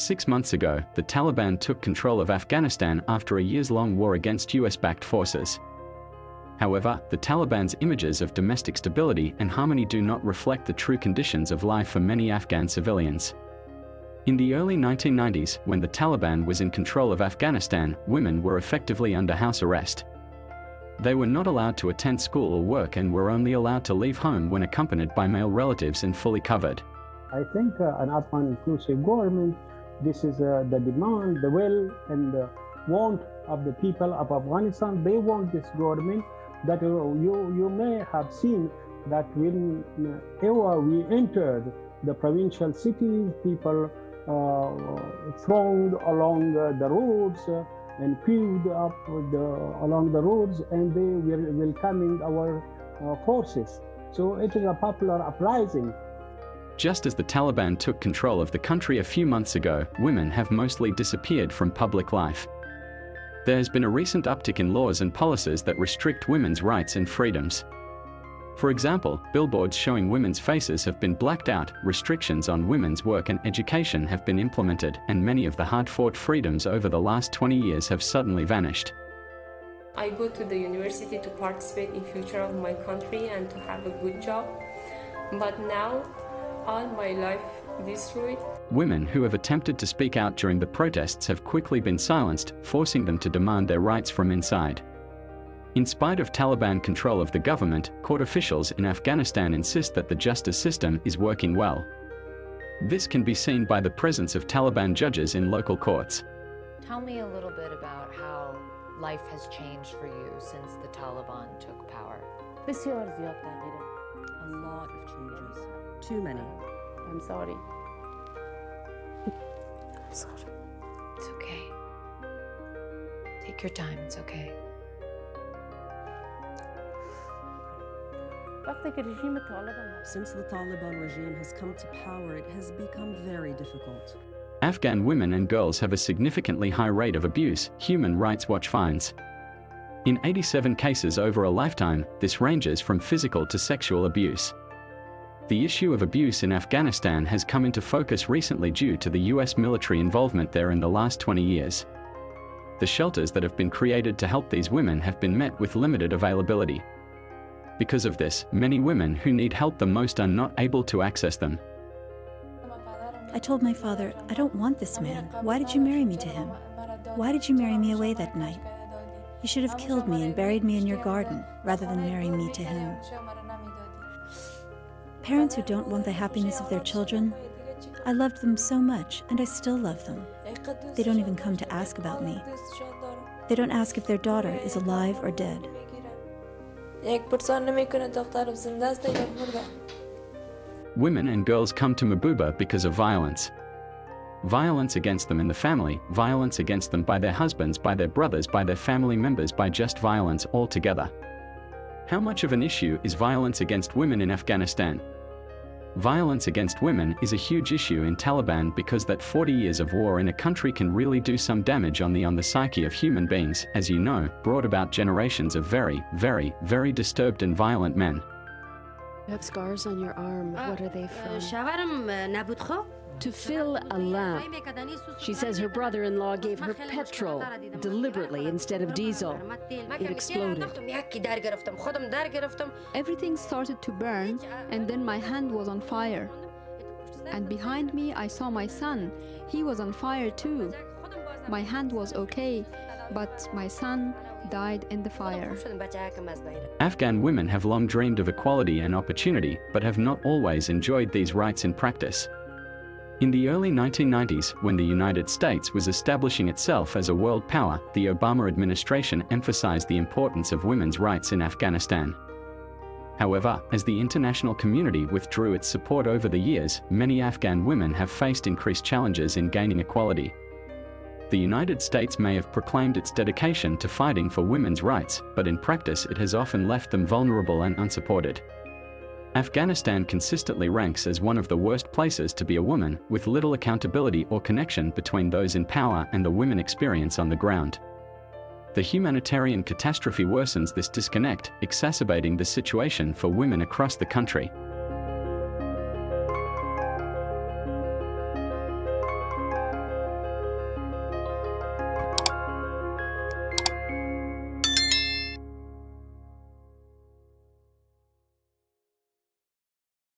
6 months ago, the Taliban took control of Afghanistan after a years-long war against US-backed forces. However, the Taliban's images of domestic stability and harmony do not reflect the true conditions of life for many Afghan civilians. In the early 1990s, when the Taliban was in control of Afghanistan, women were effectively under house arrest. They were not allowed to attend school or work and were only allowed to leave home when accompanied by male relatives and fully covered. I think an Afghan inclusive government, this is the demand, the will and the want of the people of Afghanistan. They want this government that you may have seen that whenever we entered the provincial cities, people thronged along the roads and queued up along the roads, and they were welcoming our forces. So it is a popular uprising. Just as the Taliban took control of the country a few months ago, women have mostly disappeared from public life. There has been a recent uptick in laws and policies that restrict women's rights and freedoms. For example, billboards showing women's faces have been blacked out, restrictions on women's work and education have been implemented, and many of the hard-fought freedoms over the last 20 years have suddenly vanished. I go to the university to participate in future of my country and to have a good job, but now all my life destroyed. Women who have attempted to speak out during the protests have quickly been silenced, forcing them to demand their rights from inside. In spite of Taliban control of the government, court officials in Afghanistan insist that the justice system is working well. This can be seen by the presence of Taliban judges in local courts. Tell me a little bit about how life has changed for you since the Taliban took power. A lot of changes. Too many. I'm sorry. I'm sorry. It's okay. Take your time, it's okay. Since the Taliban regime has come to power, it has become very difficult. Afghan women and girls have a significantly high rate of abuse, Human Rights Watch finds. In 87 cases over a lifetime, this ranges from physical to sexual abuse. The issue of abuse in Afghanistan has come into focus recently due to the US military involvement there in the last 20 years. The shelters that have been created to help these women have been met with limited availability. Because of this, many women who need help the most are not able to access them. I told my father, I don't want this man. Why did you marry me to him? Why did you marry me away that night? You should have killed me and buried me in your garden, rather than marrying me to him. Parents who don't want the happiness of their children, I loved them so much, and I still love them. They don't even come to ask about me. They don't ask if their daughter is alive or dead. Women and girls come to Mabuba because of violence. Violence against them in the family, violence against them by their husbands, by their brothers, by their family members, by just violence altogether. How much of an issue is violence against women in Afghanistan? Violence against women is a huge issue in Taliban because that 40 years of war in a country can really do some damage on the psyche of human beings, as you know, brought about generations of very, very, very disturbed and violent men. You have scars on your arm. What are they from? To fill a lamp. She says her brother-in-law gave her petrol deliberately instead of diesel. It exploded. Everything started to burn, and then my hand was on fire. And behind me, I saw my son. He was on fire too. My hand was okay, but my son died in the fire. Afghan women have long dreamed of equality and opportunity, but have not always enjoyed these rights in practice. In the early 1990s, when the United States was establishing itself as a world power, the Obama administration emphasized the importance of women's rights in Afghanistan. However, as the international community withdrew its support over the years, many Afghan women have faced increased challenges in gaining equality. The United States may have proclaimed its dedication to fighting for women's rights, but in practice it has often left them vulnerable and unsupported. Afghanistan consistently ranks as one of the worst places to be a woman, with little accountability or connection between those in power and the women experience on the ground. The humanitarian catastrophe worsens this disconnect, exacerbating the situation for women across the country.